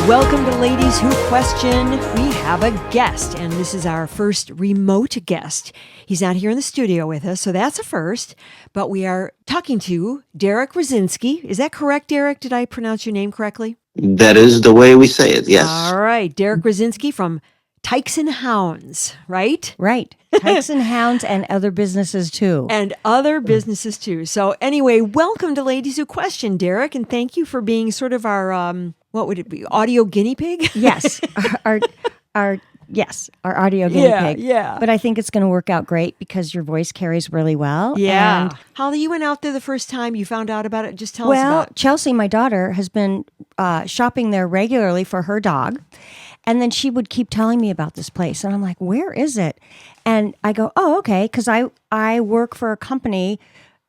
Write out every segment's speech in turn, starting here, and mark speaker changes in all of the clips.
Speaker 1: Welcome to Ladies Who Question. We have a guest, and this is our first remote guest. He's not here in the studio with us, so that's a first. But we are talking to Darek Rosinski. Is that correct, Darek? Did I pronounce your name correctly?
Speaker 2: That is the way we say it, yes.
Speaker 1: All right. Darek Rosinski from Tykes and Hounds, right?
Speaker 3: Right. Tykes and Hounds and other businesses too.
Speaker 1: And other businesses too. So anyway, welcome to Ladies Who Question, Darek, and thank you for being sort of our, what would it be, audio guinea pig?
Speaker 3: Yes. our audio guinea pig.
Speaker 1: Yeah.
Speaker 3: But I think it's going to work out great because your voice carries really well.
Speaker 1: Yeah.
Speaker 3: And,
Speaker 1: Holly, you went out there the first time you found out about it. Just tell us about
Speaker 3: well,
Speaker 1: it.
Speaker 3: Chelsea, my daughter, has been shopping there regularly for her dog. And then she would keep telling me about this place. And I'm like, where is it? And I go, oh, okay. Because I work for a company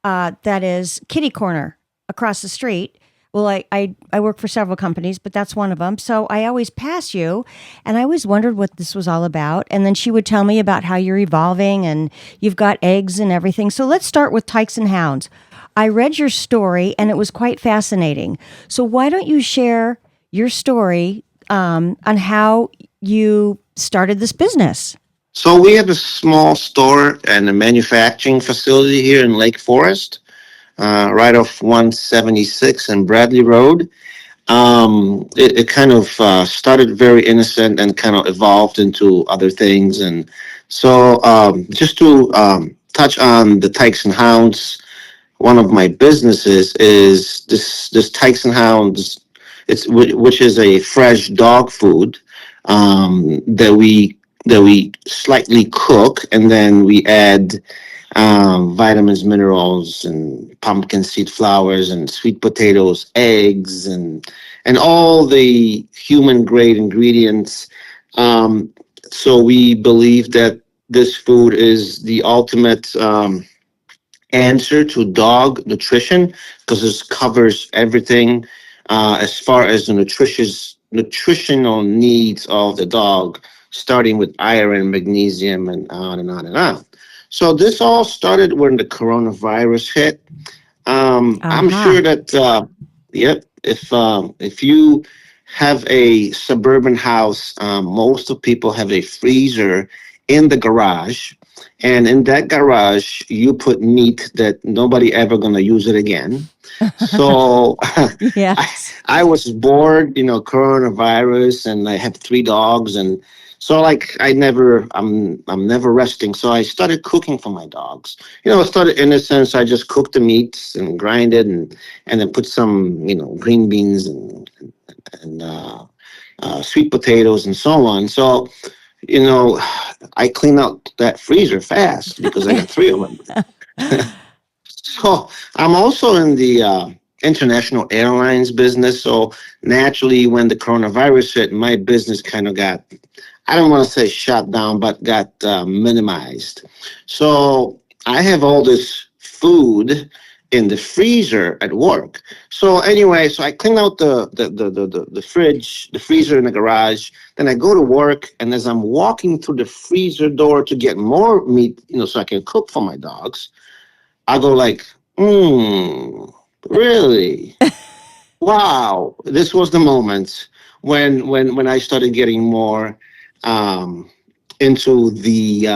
Speaker 3: that is Kitty Corner across the street. Well, I work for several companies, but that's one of them. So I always pass you, and I always wondered what this was all about. And then she would tell me about how you're evolving and you've got eggs and everything. So let's start with Tykes and Hounds. I read your story, and it was quite fascinating. So why don't you share your story on how you started this business?
Speaker 2: So we have a small store and a manufacturing facility here in Lake Forest, right off 176 and Bradley Road. It kind of started very innocent and kind of evolved into other things. And so just to touch on the Tykes and Hounds, one of my businesses is this Tykes and Hounds, which is a fresh dog food that we slightly cook, and then we add vitamins, minerals, and pumpkin seed flours, and sweet potatoes, eggs, and all the human grade ingredients. So we believe that this food is the ultimate answer to dog nutrition because it covers everything as far as the nutritional needs of the dog, starting with iron, magnesium, and on and on and on. So this all started when the coronavirus hit. I'm sure that if you have a suburban house, most of people have a freezer in the garage, and in that garage you put meat that nobody ever gonna use it again. So
Speaker 3: Yes.
Speaker 2: I was bored, coronavirus, and I have 3 dogs, and so I'm never resting. So I started cooking for my dogs. It started innocent. I just cooked the meats and grind it, and then put some green beans and sweet potatoes and so on. So I clean out that freezer fast because I got 3 of them. So I'm also in the international airlines business. So naturally, when the coronavirus hit, my business kind of got, I don't want to say shut down, but got minimized. So I have all this food in the freezer at work. So anyway, so I clean out the fridge, the freezer in the garage. Then I go to work, and as I'm walking through the freezer door to get more meat, so I can cook for my dogs, I go like, really? Wow. This was the moment when I started getting more into the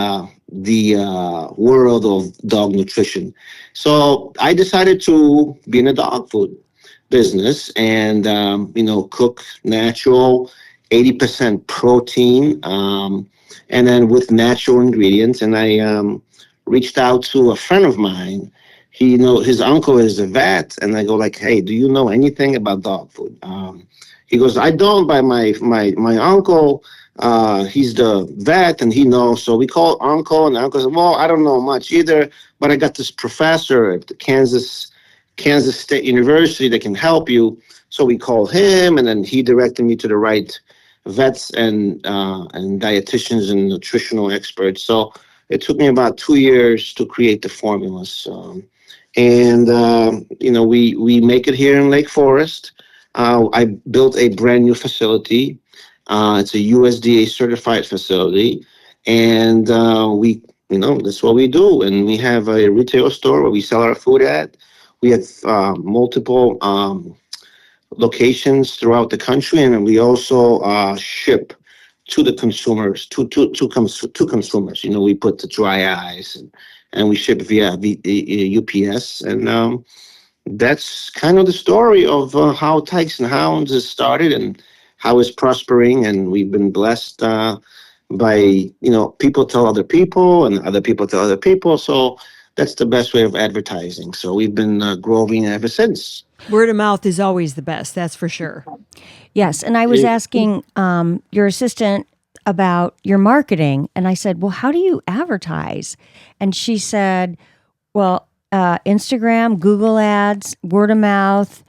Speaker 2: world of dog nutrition. So I decided to be in a dog food business and, cook natural, 80% protein, and then with natural ingredients. And I reached out to a friend of mine. His uncle is a vet, and I go like, hey, do you know anything about dog food? He goes, I don't, but my uncle, he's the vet and he knows. So we call uncle, and uncle said, well, I don't know much either, but I got this professor at the Kansas State University that can help you. So we called him, and then he directed me to the right vets and dietitians and nutritional experts. So it took me about 2 years to create the formulas. We make it here in Lake Forest. I built a brand new facility. It's a USDA certified facility, and that's what we do. And we have a retail store where we sell our food at. We have multiple locations throughout the country, and we also ship to the consumers, to consumers. We put the dry ice, and we ship via UPS, and that's kind of the story of how Tykes and Hounds has started and how it's prospering, and we've been blessed by people tell other people, and other people tell other people. So that's the best way of advertising. So we've been growing ever since.
Speaker 1: Word of mouth is always the best, that's for sure.
Speaker 3: Yes, and I was asking your assistant about your marketing, and I said, "Well, how do you advertise?" And she said, "Well, Instagram, Google Ads, word of mouth."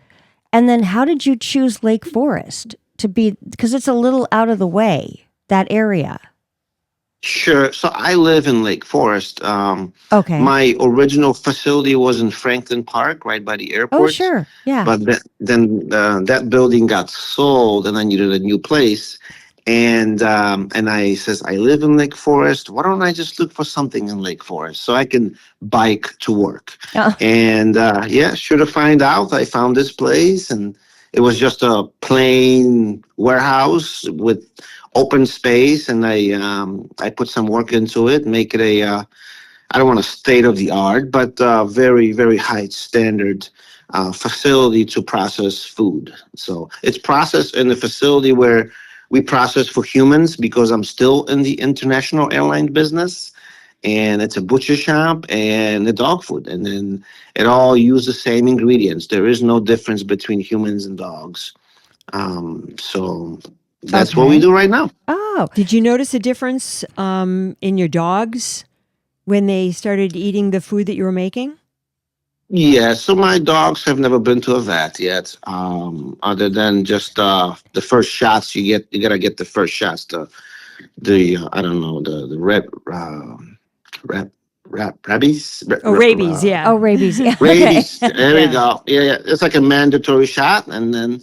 Speaker 3: And then, how did you choose Lake Forest to be? Because it's a little out of the way, that area.
Speaker 2: Sure. So I live in Lake Forest.
Speaker 3: Okay.
Speaker 2: My original facility was in Franklin Park, right by the airport.
Speaker 3: Oh, sure. Yeah.
Speaker 2: But then that building got sold, and I needed a new place. And I says, I live in Lake Forest. Why don't I just look for something in Lake Forest so I can bike to work?
Speaker 3: Oh.
Speaker 2: And sure to find out, I found this place, and it was just a plain warehouse with open space, and I put some work into it, make it a I don't want to state of the art, but very, very high standard facility to process food. So it's processed in a facility where we process for humans, because I'm still in the international airline business, and it's a butcher shop and a dog food. And then it all use the same ingredients. There is no difference between humans and dogs. So that's what we do right now.
Speaker 3: Oh,
Speaker 1: Did you notice a difference in your dogs when they started eating the food that you were making?
Speaker 2: Yeah, so my dogs have never been to a vet yet, other than just the first shots you get. You gotta get the first shots. The I don't know, the rabies.
Speaker 1: Oh, rabies, yeah.
Speaker 3: oh, rabies. Yeah.
Speaker 2: Rabies.
Speaker 3: Okay.
Speaker 2: There
Speaker 1: Yeah.
Speaker 2: we go. Yeah. It's like a mandatory shot, and then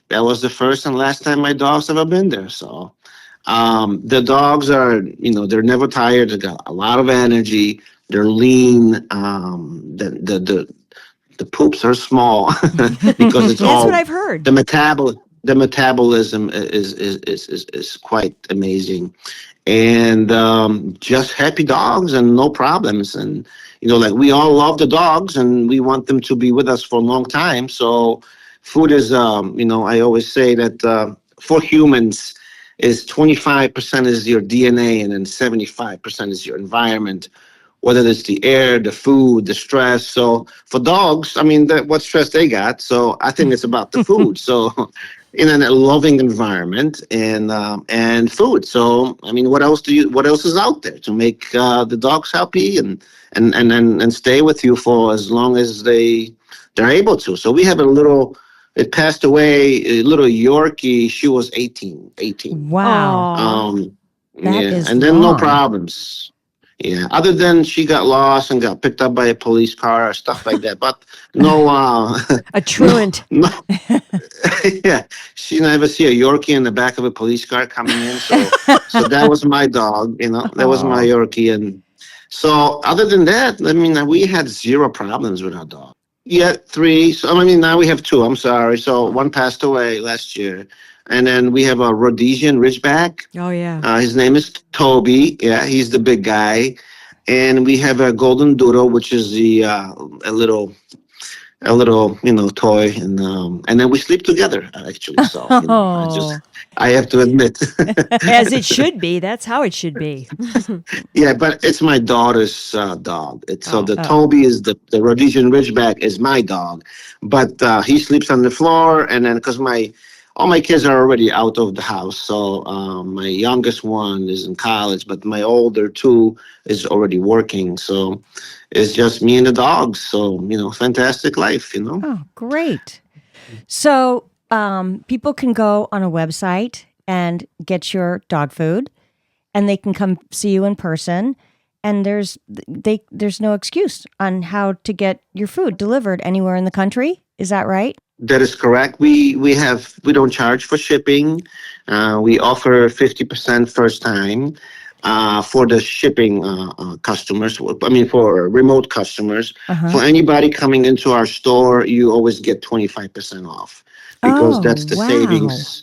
Speaker 2: that was the first and last time my dog's ever been there. So the dogs are, they're never tired. They got a lot of energy. They're lean. The poops are small because it's
Speaker 1: That's
Speaker 2: all
Speaker 1: what I've heard.
Speaker 2: the metabolism is quite amazing, and just happy dogs and no problems. And like, we all love the dogs and we want them to be with us for a long time. So food is I always say that for humans is 25% is your DNA, and then 75% is your environment, whether it's the air, the food, the stress. So for dogs, I mean, what stress they got. So I think it's about the food. So in a loving environment and food. So I mean, what else is out there to make the dogs happy and stay with you for as long as they're able to. So we have a little. It passed away, a little Yorkie. She was 18.
Speaker 3: Wow.
Speaker 1: Aw.
Speaker 3: That is
Speaker 2: And then no
Speaker 3: long.
Speaker 2: problems. Yeah, other than she got lost and got picked up by a police car or stuff like that, but no,
Speaker 1: A truant.
Speaker 2: no, yeah, she never see a Yorkie in the back of a police car coming in. So that was my dog, that was my Yorkie, and so other than that, I mean, we had zero problems with our dog. Yeah, three. So I mean, now we have two. I'm sorry. So one passed away last year, and then we have a Rhodesian Ridgeback.
Speaker 1: Oh, yeah.
Speaker 2: His name is Toby. Yeah, he's the big guy. And we have a golden doodle, which is a little toy, and then we sleep together actually. So I have to admit,
Speaker 1: As it should be. That's how it should be.
Speaker 2: yeah. But it's my daughter's dog. So the
Speaker 3: Oh.
Speaker 2: Toby is the Rhodesian Ridgeback is my dog, but he sleeps on the floor, and then because all my kids are already out of the house. So my youngest one is in college, but my older two is already working. So it's just me and the dogs. So, fantastic life.
Speaker 3: Oh, great. So people can go on a website and get your dog food, and they can come see you in person. And there's no excuse on how to get your food delivered anywhere in the country. Is that right?
Speaker 2: That is correct. We don't charge for shipping. We offer 50% first time. for the shipping customers. I mean, for remote customers.
Speaker 3: Uh-huh.
Speaker 2: For anybody coming into our store, you always get 25% off because
Speaker 3: Oh,
Speaker 2: that's the
Speaker 3: wow.
Speaker 2: savings.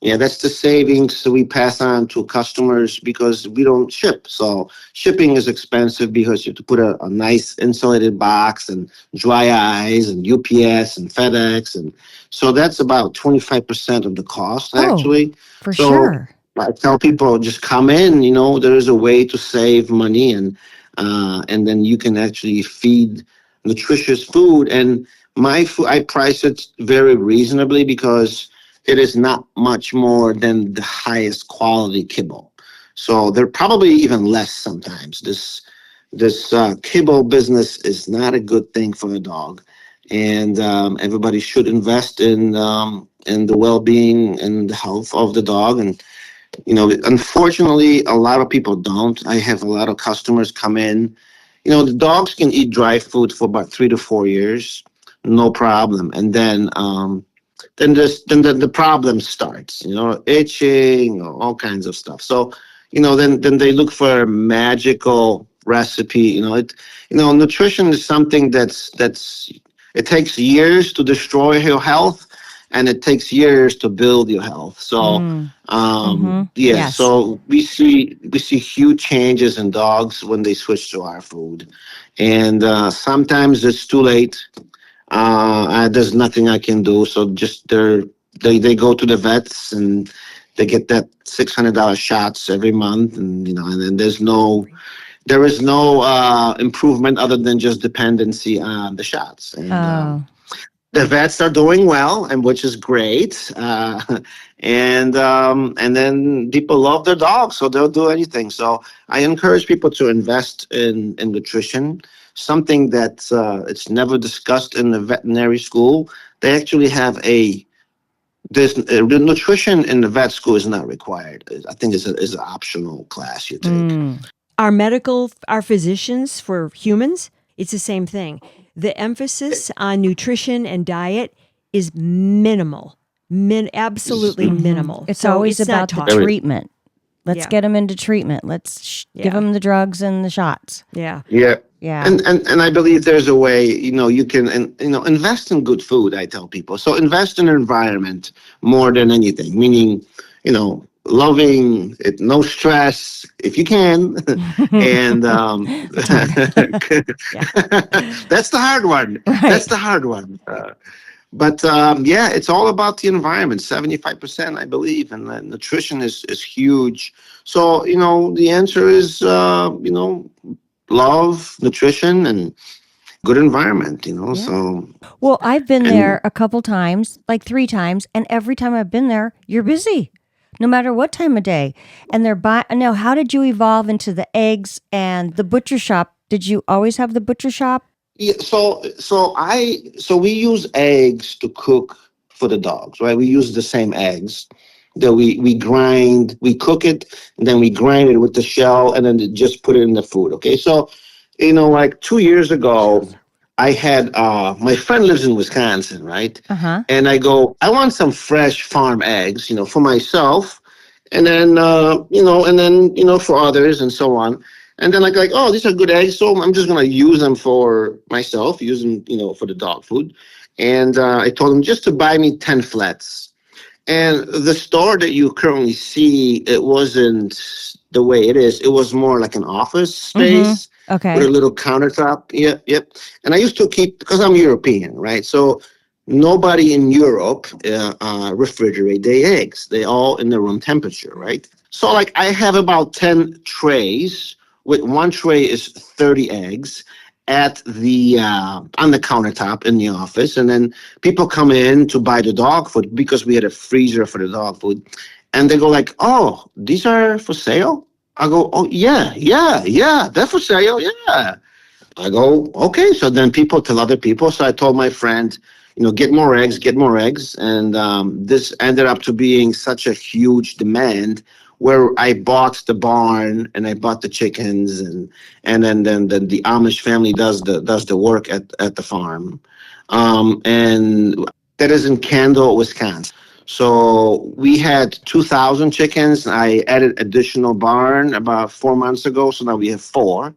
Speaker 2: Yeah, that's the savings we pass on to customers because we don't ship. So shipping is expensive because you have to put a nice insulated box and dry ice and UPS and FedEx. And so that's about 25% of the cost,
Speaker 3: Oh,
Speaker 2: actually.
Speaker 3: for
Speaker 2: So
Speaker 3: sure.
Speaker 2: I tell people just come in, there is a way to save money and then you can actually feed nutritious food. And my food, I price it very reasonably because it is not much more than the highest quality kibble. So they're probably even less sometimes. This kibble business is not a good thing for a dog, and everybody should invest in the well-being and the health of the dog. And unfortunately, a lot of people don't. I have a lot of customers come in. The dogs can eat dry food for about 3 to 4 years, no problem, and then the problem starts, itching, all kinds of stuff. So, then they look for a magical recipe. Nutrition is something that's it takes years to destroy your health, and it takes years to build your health. So,
Speaker 3: Mm. Mm-hmm.
Speaker 2: yeah,
Speaker 3: Yes.
Speaker 2: so we see huge changes in dogs when they switch to our food, and sometimes it's too late. There's nothing I can do. So just they go to the vets and they get that $600 shots every month, and then there is no improvement other than just dependency on the shots. And
Speaker 3: Oh,
Speaker 2: the vets are doing well, and which is great. And then people love their dogs, so they'll do anything. So I encourage people to invest in nutrition, something that it's never discussed in the veterinary school. They actually have the nutrition in the vet school is not required. I think is an optional class you take.
Speaker 3: mm.
Speaker 1: Our physicians for humans, it's the same thing. The emphasis on nutrition and diet is minimal, absolutely
Speaker 3: Mm-hmm.
Speaker 1: minimal.
Speaker 3: It's
Speaker 1: So
Speaker 3: always
Speaker 1: it's not
Speaker 3: about the
Speaker 1: taught.
Speaker 3: treatment. Let's
Speaker 1: Yeah,
Speaker 3: get them into treatment. Let's give
Speaker 1: yeah,
Speaker 3: them the drugs and the shots.
Speaker 1: yeah.
Speaker 2: Yeah.
Speaker 3: Yeah.
Speaker 2: And I believe there's a way, you can, invest in good food, I tell people. So invest in environment more than anything, meaning, loving it, no stress if you can. And
Speaker 3: It's hard.
Speaker 1: Yeah.
Speaker 2: that's the hard one. That's
Speaker 3: Right.
Speaker 2: the hard one. But yeah, it's all about the environment, 75%, I believe. And then nutrition is huge. So, the answer is, love, nutrition, and good environment,
Speaker 3: Yeah.
Speaker 2: So,
Speaker 3: Well, I've been
Speaker 2: and
Speaker 3: there a couple times, like 3 times, and every time I've been there, you're busy, no matter what time of day. And they're buying. Now, how did you evolve into the eggs and the butcher shop? Did you always have the butcher shop?
Speaker 2: yeah, so we use eggs to cook for the dogs, right? We use the same eggs that we grind, we cook it, and then we grind it with the shell, and then just put it in the food. Okay, so like 2 years ago, I had my friend lives in Wisconsin, right?
Speaker 3: Uh huh.
Speaker 2: And I go, I want some fresh farm eggs, for myself, and then for others, and so on. And then like, oh, these are good eggs, so I'm just gonna use them for myself, use them, for the dog food. And I told him just to buy me 10 flats. And the store that you currently see, it wasn't the way it is. It was more like an office
Speaker 3: Mm-hmm.
Speaker 2: space with a
Speaker 3: Okay.
Speaker 2: little countertop. Yep, yep. And I used to keep, because I'm European, right? So nobody in Europe refrigerate their eggs. They all in the room temperature, right? So like I have about 10 trays. With one tray is 30 eggs at the on the countertop in the office, and then people come in to buy the dog food because we had a freezer for the dog food, and they go like, "Oh, these are for sale." I go, "Oh yeah, yeah, yeah, they're for sale, yeah." I go, okay. So then people tell other people. So I told my friend, get more eggs. And this ended up to being such a huge demand where I bought the barn and I bought the chickens and then the Amish family does the work at the farm. And that is in Kendall, Wisconsin. So we had 2,000 chickens. I added additional barn about 4 months ago. So now we have four.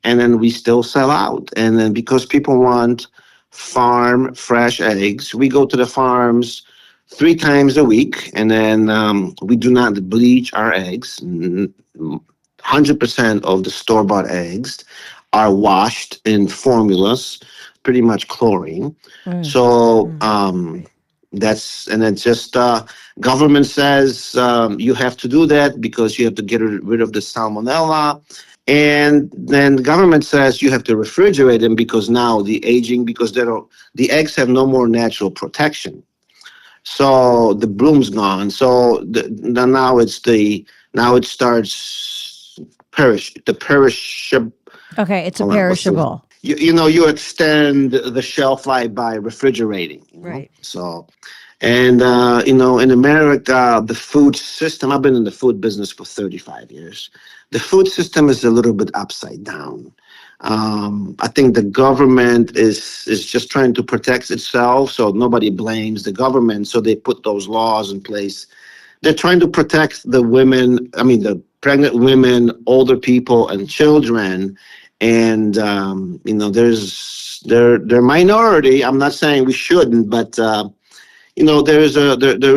Speaker 2: And then we still sell out. And then because people want farm fresh eggs, we go to the farms 3 times a week. And then we do not bleach our eggs. 100% of the store-bought eggs are washed in formulas, pretty much chlorine. So that's and it's just government says you have to do that because you have to get rid of the salmonella, and then the government says you have to refrigerate them because now the aging because the eggs have no more natural protection. So the bloom's gone. So now it starts perishable.
Speaker 3: Okay, it's a
Speaker 2: Hold on, what's the-
Speaker 3: perishable.
Speaker 2: you extend the shelf life by refrigerating.
Speaker 1: Right.
Speaker 2: So, and in America, the food system. I've been in the food business for 35 years. The food system is a little bit upside down. I think the government is just trying to protect itself, so nobody blames the government. So they put those laws in place. They're trying to protect the women. I mean, the pregnant women, older people, and children. And they're minority. I'm not saying we shouldn't, but there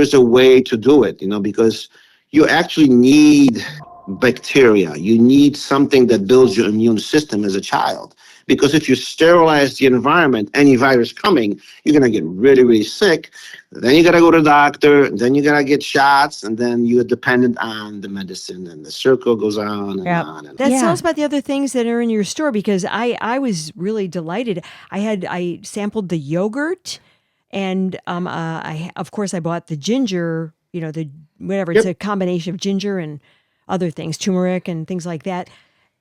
Speaker 2: is a way to do it. Because you actually need bacteria. You need something that builds your immune system as a child. Because if you sterilize the environment, any virus coming, you're gonna get really, really sick. Then you gotta go to the doctor. Then you gotta get shots, and then you're dependent on the medicine, and the circle goes on and
Speaker 3: Yep.
Speaker 2: on. And
Speaker 1: That
Speaker 3: Yeah.
Speaker 1: sounds about the other things that are in your store because I was really delighted. I sampled the yogurt, and of course I bought the ginger. The whatever it's
Speaker 2: Yep.
Speaker 1: a combination of ginger and other things, turmeric and things like that.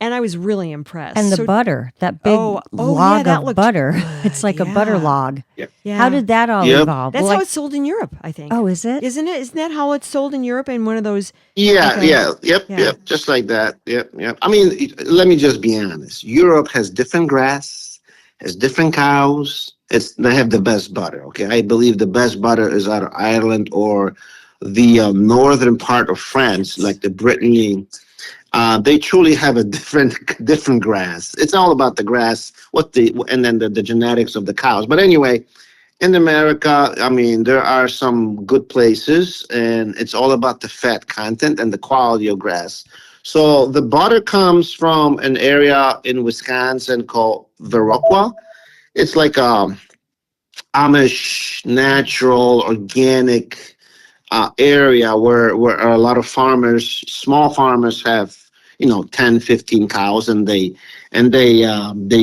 Speaker 1: And I was really impressed.
Speaker 3: And the
Speaker 1: So-
Speaker 3: butter, that big
Speaker 1: yeah,
Speaker 3: log
Speaker 1: that
Speaker 3: of
Speaker 1: looked
Speaker 3: butter.
Speaker 1: good.
Speaker 3: It's like a butter
Speaker 1: Yeah.
Speaker 3: log.
Speaker 1: Yeah.
Speaker 3: How did that all
Speaker 2: Yep.
Speaker 3: evolve?
Speaker 1: That's
Speaker 3: Well,
Speaker 1: how it's sold in Europe, I think.
Speaker 3: Oh, is it?
Speaker 1: Isn't it? Isn't that how it's sold in Europe in one of those?
Speaker 2: Yeah,
Speaker 1: Okay.
Speaker 2: yep,
Speaker 1: Yeah.
Speaker 2: just like that. Yep. I mean, let me just be honest. Europe has different grass, has different cows. They have the best butter. Okay, I believe the best butter is out of Ireland or the northern part of France, like the Brittany. They truly have a different grass. It's all about the grass, and then the genetics of the cows. But anyway, in America, I mean, there are some good places, and it's all about the fat content and the quality of grass. So the butter comes from an area in Wisconsin called Viroqua. It's like a Amish, natural, organic area where a lot of farmers, small farmers, have 10, 15 cows, and they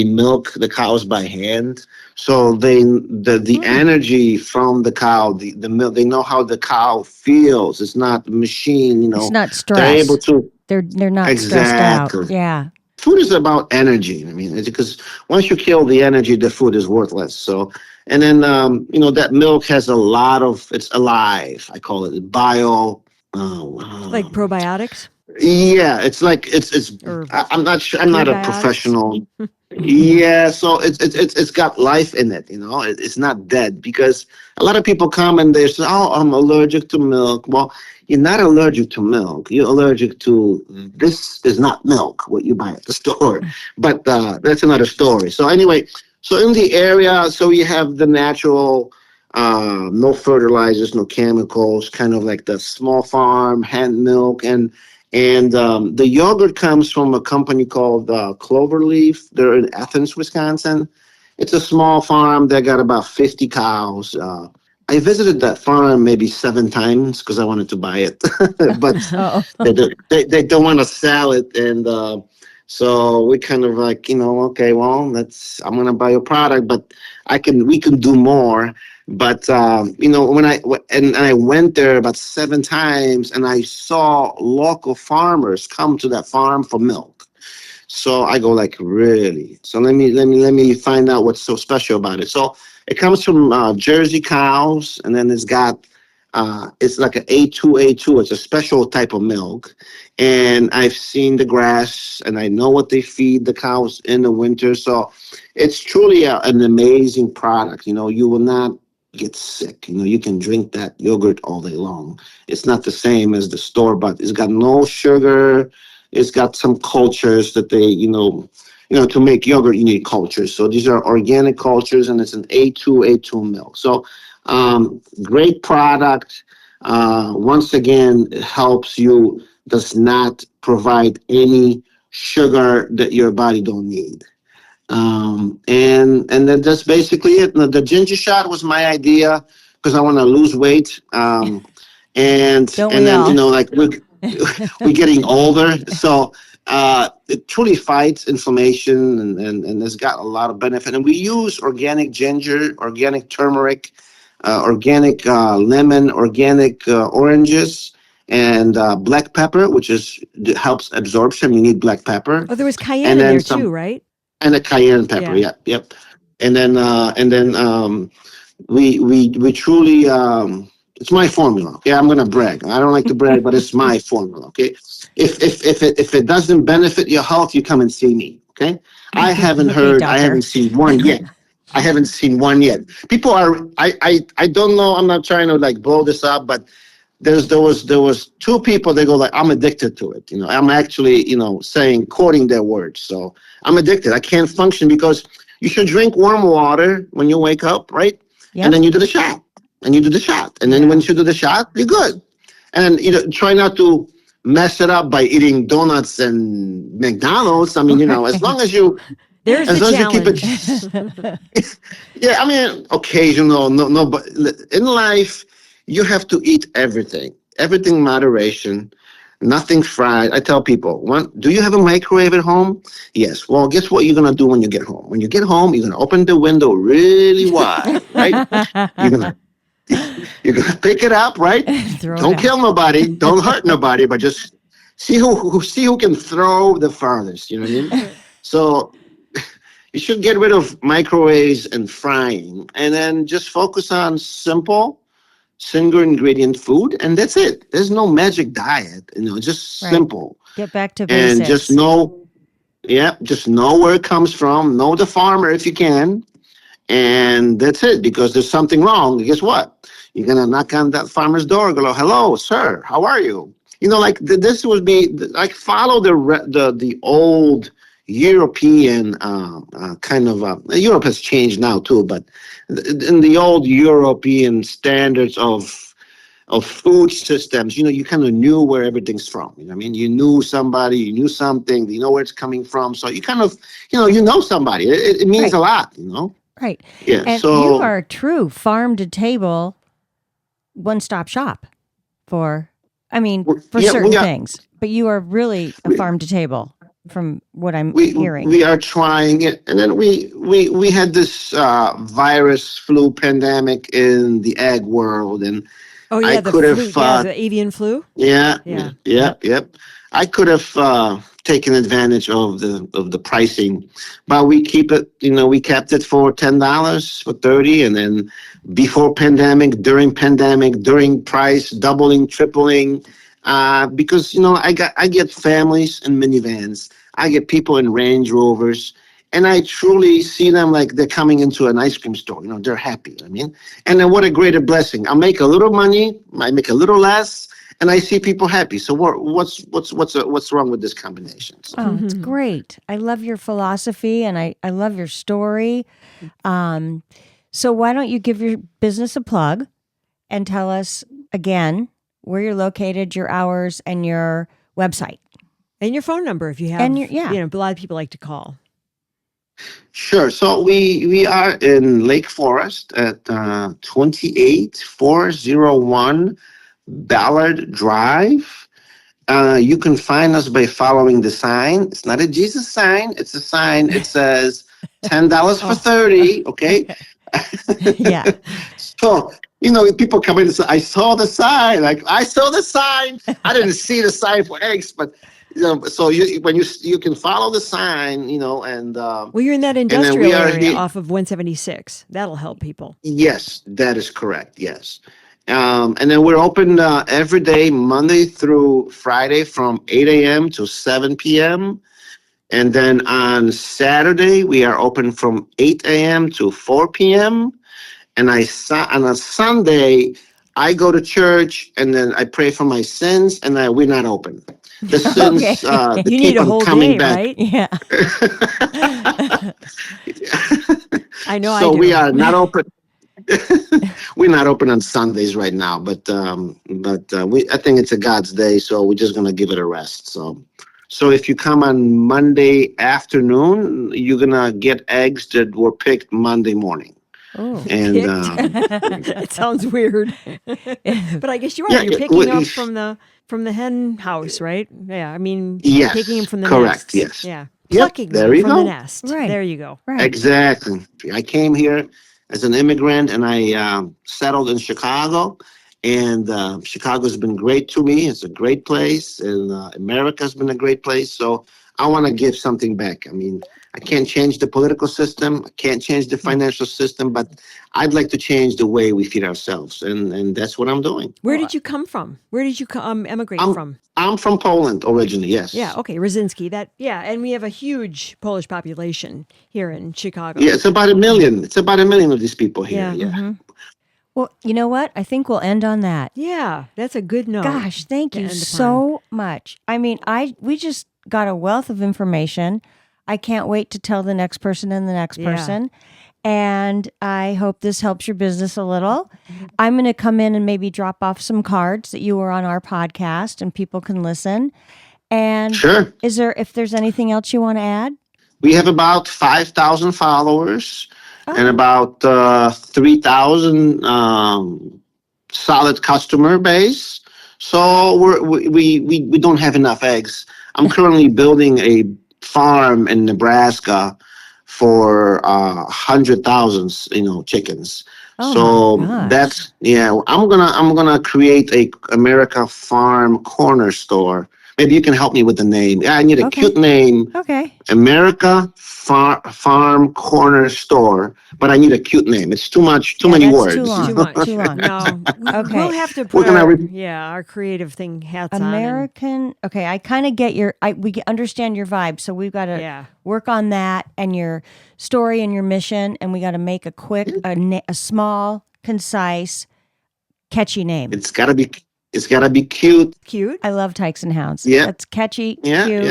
Speaker 2: milk the cows by hand. So the energy from the cow, the milk, they know how the cow feels. It's not a machine.
Speaker 3: It's not
Speaker 2: They're able
Speaker 3: stress.
Speaker 2: to
Speaker 3: They're not stressed out.
Speaker 2: exactly.
Speaker 3: Yeah.
Speaker 2: Food is about energy. I mean, it's because once you kill the energy, the food is worthless. So, and then that milk has a lot of. It's alive. I call it bio.
Speaker 1: Like probiotics?
Speaker 2: Yeah, it's like it's.
Speaker 1: Or
Speaker 2: I'm not sure. I'm not a
Speaker 1: prebiotics?
Speaker 2: professional. Yeah, so it's got life in it. It's not dead because a lot of people come and they say, "Oh, I'm allergic to milk." Well, you're not allergic to milk. You're allergic to this is not milk what you buy at the store. But that's another story. So anyway, so in the area, so you have the natural. No fertilizers, no chemicals, kind of like the small farm, hand milk, and the yogurt comes from a company called Cloverleaf. They're in Athens, Wisconsin. It's a small farm. They got about 50 cows. I visited that farm maybe 7 times because I wanted to buy it, but
Speaker 3: Oh.
Speaker 2: they don't want to sell it, and so we kind of like okay, well, I'm gonna buy your product, but we can do more. But when I went there about 7 times, and I saw local farmers come to that farm for milk. So I go like, really? So let me find out what's so special about it. So it comes from Jersey cows, and then it's like an A2. It's a special type of milk, and I've seen the grass, and I know what they feed the cows in the winter. So it's truly an amazing product. You will not get sick. You can drink that yogurt all day long. It's not the same as the store, but it's got no sugar. It's got some cultures that they, to make yogurt, you need cultures. So these are organic cultures, and it's an A2 milk. So great product. Once again, it helps you, does not provide any sugar that your body don't need. And then that's basically it. The ginger shot was my idea because I want to lose weight.
Speaker 3: Don't
Speaker 2: And
Speaker 3: we
Speaker 2: then
Speaker 3: all?
Speaker 2: like we're getting older, so it truly fights inflammation, and it's got a lot of benefit. And we use organic ginger, organic turmeric, organic lemon, organic oranges, and black pepper, which helps absorption. You need black pepper,
Speaker 1: Oh, there was cayenne
Speaker 2: and
Speaker 1: in
Speaker 2: then
Speaker 1: there
Speaker 2: some,
Speaker 1: too, right?
Speaker 2: and a cayenne pepper.
Speaker 1: Yeah.
Speaker 2: Yep. And then we truly it's my formula. Okay, I'm gonna brag. I don't like to brag, but it's my formula. Okay, if it doesn't benefit your health, you come and see me. Okay,
Speaker 3: Okay,
Speaker 2: I
Speaker 3: doctor.
Speaker 2: haven't seen one yet. I haven't seen one yet. People are, I don't know. I'm not trying to like blow this up, but there was two people. They go like, I'm addicted to it. I'm actually quoting their words. So I'm addicted. I can't function because you should drink warm water when you wake up, right? And
Speaker 3: Yep.
Speaker 2: then you do the shot, and you do the shot, and then
Speaker 1: Yeah.
Speaker 2: when you do the shot, you're good. And try not to mess it up by eating donuts and McDonald's. I mean, as long as you
Speaker 1: There's
Speaker 2: as
Speaker 1: the
Speaker 2: long as you keep
Speaker 1: challenge.
Speaker 2: it, yeah, I mean, occasional, no, but in life, you have to eat everything moderation, nothing fried. I tell people, do you have a microwave at home? Yes. Well, guess what you're gonna do when you get home? When you get home, you're gonna open the window really wide, right? You're gonna you're gonna pick it up, right?
Speaker 1: Throw it
Speaker 2: Don't
Speaker 1: out.
Speaker 2: kill nobody, don't hurt nobody, but just see who can throw the farthest. You know what I mean? So you should get rid of microwaves and frying, and then just focus on simple, single ingredient food, and that's it. There's no magic diet, just
Speaker 3: Right.
Speaker 2: simple.
Speaker 3: Get back to
Speaker 2: And just
Speaker 3: basics.
Speaker 2: know where it comes from, know the farmer if you can, and that's it. Because there's something wrong, guess what? You're gonna knock on that farmer's door, go, hello, sir, how are you? Like this would be like follow the old European kind of. Europe has changed now too, but in the old European standards of food systems, you kind of knew where everything's from. You know what I mean? You knew somebody, you knew something, you know where it's coming from. So you kind of, somebody. It means
Speaker 3: Right.
Speaker 2: a lot,
Speaker 3: Right.
Speaker 2: Yeah.
Speaker 3: And you are a true farm to table one-stop shop for
Speaker 2: Yeah,
Speaker 3: certain things. But you are really a farm to table from what I'm hearing.
Speaker 2: we are trying it, and then we had this virus flu pandemic in the egg world, and
Speaker 1: Oh
Speaker 2: I
Speaker 1: yeah, the
Speaker 2: could have
Speaker 1: flu. Yeah, the avian flu.
Speaker 2: yeah,
Speaker 1: Yeah.
Speaker 2: yep. I could have taken advantage of the pricing, but we keep it. We kept it for $10, for 30, and then before pandemic, during price doubling, tripling. Because I get families in minivans, I get people in Range Rovers, and I truly see them like they're coming into an ice cream store. They're happy. I mean, and then what a greater blessing! I make a little money, I make a little less, and I see people happy. So what's wrong with this combination? So,
Speaker 3: Oh, it's great. I love your philosophy and I love your story. So why don't you give your business a plug and tell us again where you're located, your hours, and your website.
Speaker 1: And your phone number if you have,
Speaker 3: And your-
Speaker 1: a lot of people like to call.
Speaker 2: Sure. So we are in Lake Forest at 28401 Ballard Drive. You can find us by following the sign. It's not a Jesus sign. It's a sign. It says $10 for 30. Okay.
Speaker 3: Yeah.
Speaker 2: So, people come in and say, I saw the sign. Like, I saw the sign. I didn't see the sign for eggs, but, so you can follow the sign, and.
Speaker 1: Well, you're in that
Speaker 2: then
Speaker 1: industrial
Speaker 2: we are
Speaker 1: area
Speaker 2: here-
Speaker 1: off of 176. That'll help people.
Speaker 2: Yes, that is correct. Yes. And then we're open every day, Monday through Friday from 8 a.m. to 7 p.m. And then on Saturday, we are open from 8 a.m. to 4 p.m. and on a Sunday, I go to church and then I pray for my sins, and we're not open. The sins,
Speaker 3: Okay.
Speaker 2: they
Speaker 1: You need
Speaker 2: keep
Speaker 1: a
Speaker 2: on
Speaker 1: whole
Speaker 2: coming
Speaker 1: day,
Speaker 2: back.
Speaker 1: right?
Speaker 3: Yeah.
Speaker 1: I know I
Speaker 2: So we
Speaker 1: do.
Speaker 2: are not open. We're not open on Sundays right now, but I think it's a God's day, so we're just gonna give it a rest. So if you come on Monday afternoon, you're gonna get eggs that were picked Monday morning,
Speaker 3: Oh.
Speaker 2: and
Speaker 1: Picked? It sounds weird. But I guess you are.
Speaker 2: yeah,
Speaker 1: You're
Speaker 2: yeah,
Speaker 1: picking up from the hen house, right? Yeah, I mean, taking them
Speaker 2: yes,
Speaker 1: from the
Speaker 2: correct,
Speaker 1: nests.
Speaker 2: yes,
Speaker 1: Yeah.
Speaker 2: yep.
Speaker 1: Plucking
Speaker 2: There
Speaker 1: them
Speaker 2: you
Speaker 1: from the
Speaker 2: go.
Speaker 1: nest.
Speaker 3: Right.
Speaker 1: There you go.
Speaker 3: Right.
Speaker 2: Exactly. I came here as an immigrant, and I settled in Chicago. And Chicago's been great to me. It's a great place, and America's been a great place. So I want to give something back. I mean, I can't change the political system. I can't change the financial system, but I'd like to change the way we feed ourselves, and that's what I'm doing.
Speaker 1: Where did you come from? Where did you emigrate
Speaker 2: I'm
Speaker 1: from?
Speaker 2: I'm from Poland originally.
Speaker 1: Yeah,
Speaker 2: Yes.
Speaker 1: okay, Rosinski. Yeah, and we have a huge Polish population here in
Speaker 2: Yeah,
Speaker 1: Chicago.
Speaker 2: it's about 1 million. It's about 1 million of these people here.
Speaker 1: Yeah.
Speaker 2: Yeah.
Speaker 3: Well, you know what? I think we'll end on that.
Speaker 1: Yeah, that's a good note.
Speaker 3: Gosh, thank
Speaker 1: to
Speaker 3: you
Speaker 1: end upon.
Speaker 3: so much. I mean, we just got a wealth of information. I can't wait to tell the next person and the next
Speaker 1: Yeah.
Speaker 3: person. And I hope this helps your business a little. I'm going to come in and maybe drop off some cards that you were on our podcast and people can listen. And
Speaker 2: Sure.
Speaker 3: if there's anything else you want to add?
Speaker 2: We have about 5,000 followers and
Speaker 3: Oh.
Speaker 2: about 3,000 solid customer base. So we don't have enough eggs. I'm currently building a farm in Nebraska for 100,000, chickens.
Speaker 3: Oh
Speaker 2: So
Speaker 3: my gosh.
Speaker 2: that's I'm gonna create a America Farm corner store. Maybe you can help me with the name. I need a
Speaker 3: Okay.
Speaker 2: cute name.
Speaker 3: Okay.
Speaker 2: America Farm Corner Store, but I need a cute name. It's too many
Speaker 3: that's
Speaker 2: words.
Speaker 3: too long.
Speaker 1: Too much.
Speaker 3: Too long.
Speaker 1: No,
Speaker 3: Okay.
Speaker 1: we'll have to
Speaker 2: We're
Speaker 1: put
Speaker 2: gonna
Speaker 1: our creative thing hats on.
Speaker 3: American. Okay, I kind of get understand your vibe. So we've got to
Speaker 1: Yeah.
Speaker 3: work on that and your story and your mission, and we got to make a quick, a small, concise, catchy name.
Speaker 2: It's gotta be cute.
Speaker 1: Cute.
Speaker 3: I love Tykes and Hounds.
Speaker 2: Yeah.
Speaker 3: That's catchy,
Speaker 2: Yeah,
Speaker 3: cute.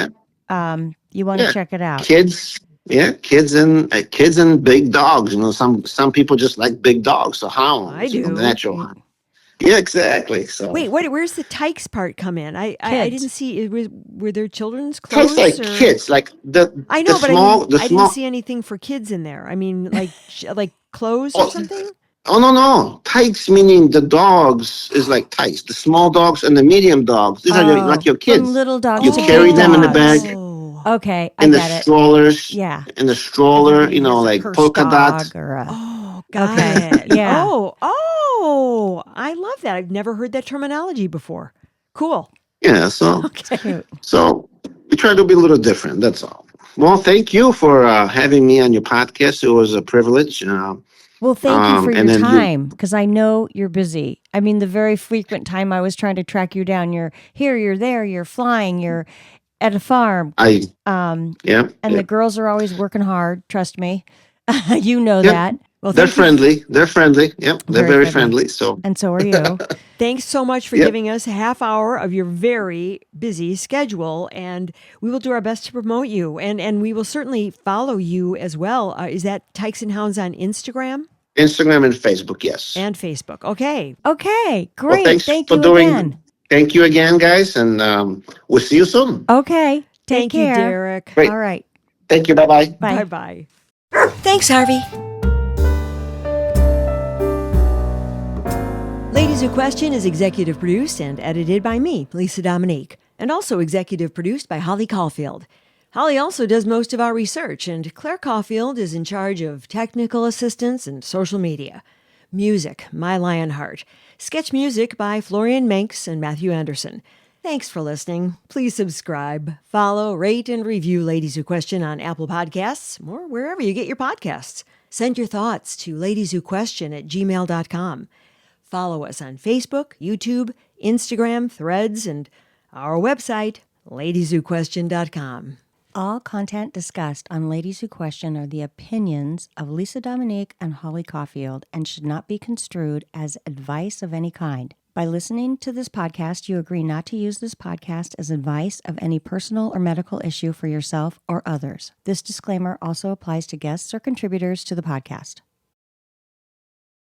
Speaker 2: yeah.
Speaker 3: You want to
Speaker 2: Yeah.
Speaker 3: check it out.
Speaker 2: Kids. Yeah, kids and big dogs. Some people just like big dogs. So hounds.
Speaker 1: I do.
Speaker 2: Natural. Yeah, exactly. So
Speaker 1: Wait, where's the Tykes part come in? I
Speaker 3: Kids.
Speaker 1: didn't see. Were there children's
Speaker 2: Kind
Speaker 1: clothes?
Speaker 2: of like
Speaker 1: or-
Speaker 2: kids, like
Speaker 1: I know,
Speaker 2: the
Speaker 1: but
Speaker 2: small,
Speaker 1: I
Speaker 2: the
Speaker 1: didn't
Speaker 2: small.
Speaker 1: see anything for kids in there. I mean, like clothes or
Speaker 2: Oh,
Speaker 1: something.
Speaker 2: Oh no. Tykes meaning the dogs is like Tykes. The small dogs and the medium dogs. These are like your kids.
Speaker 3: From little dogs
Speaker 2: You
Speaker 3: to
Speaker 2: carry
Speaker 3: big
Speaker 2: them in the
Speaker 3: dogs.
Speaker 2: bag.
Speaker 1: Oh.
Speaker 3: Okay, I
Speaker 2: In the
Speaker 3: get it.
Speaker 2: strollers.
Speaker 3: Yeah.
Speaker 2: In the stroller,
Speaker 3: Everybody has a
Speaker 2: like
Speaker 3: purse
Speaker 2: polka
Speaker 3: dog
Speaker 2: dots.
Speaker 3: or a.
Speaker 1: Oh, got
Speaker 3: Okay,
Speaker 1: it.
Speaker 3: yeah.
Speaker 1: Oh, I love that. I've never heard that terminology before. Cool.
Speaker 2: Yeah, so
Speaker 3: Cute.
Speaker 2: so we try to be a little different. That's all. Well, thank you for having me on your podcast. It was a privilege.
Speaker 3: Well, thank you for
Speaker 2: and
Speaker 3: your
Speaker 2: then
Speaker 3: time because I know you're busy. I mean, the very frequent time I was trying to track you down, you're here, you're there, you're flying, you're at a farm.
Speaker 2: Yeah.
Speaker 3: And
Speaker 2: Yeah.
Speaker 3: the girls are always working hard. Trust me. You know
Speaker 2: Yep.
Speaker 3: that.
Speaker 1: Well,
Speaker 2: They're
Speaker 1: thank you.
Speaker 2: friendly. They're friendly. Yep. They're
Speaker 3: Very
Speaker 2: very
Speaker 3: friendly.
Speaker 2: friendly. So
Speaker 3: And so are you.
Speaker 1: Thanks so much for
Speaker 2: Yep.
Speaker 1: giving us a half hour of your very busy schedule, and we will do our best to promote you, and we will certainly follow you as well. Is that Tykes and Hounds on Instagram
Speaker 2: Instagram and Facebook, yes.
Speaker 1: and Facebook? Okay.
Speaker 3: Okay,
Speaker 2: Well,
Speaker 3: great.
Speaker 2: thanks
Speaker 3: Thank
Speaker 2: for
Speaker 3: you
Speaker 2: doing.
Speaker 3: again.
Speaker 2: Thank you again, guys, and we'll see you soon.
Speaker 3: Okay. Take
Speaker 1: Thank
Speaker 3: care.
Speaker 1: you, Derek.
Speaker 2: Great.
Speaker 3: All right.
Speaker 2: Thank you. Bye bye.
Speaker 3: Bye.
Speaker 1: Bye-bye. Thanks, Harvey. Ladies Who Question is executive produced and edited by me, Lisa Dominique, and also executive produced by Holly Caulfield. Holly also does most of our research, and Claire Caulfield is in charge of technical assistance and social media. Music, My Lionheart. Sketch music by Florian Manx and Matthew Anderson. Thanks for listening. Please subscribe, follow, rate, and review Ladies Who Question on Apple Podcasts or wherever you get your podcasts. Send your thoughts to ladieswhoquestion@gmail.com. Follow us on Facebook, YouTube, Instagram, Threads, and our website, ladieswhoquestion.com.
Speaker 3: All content discussed on Ladies Who Question are the opinions of Lisa Dominique and Holly Caulfield and should not be construed as advice of any kind. By listening to this podcast, you agree not to use this podcast as advice of any personal or medical issue for yourself or others. This disclaimer also applies to guests or contributors to the podcast.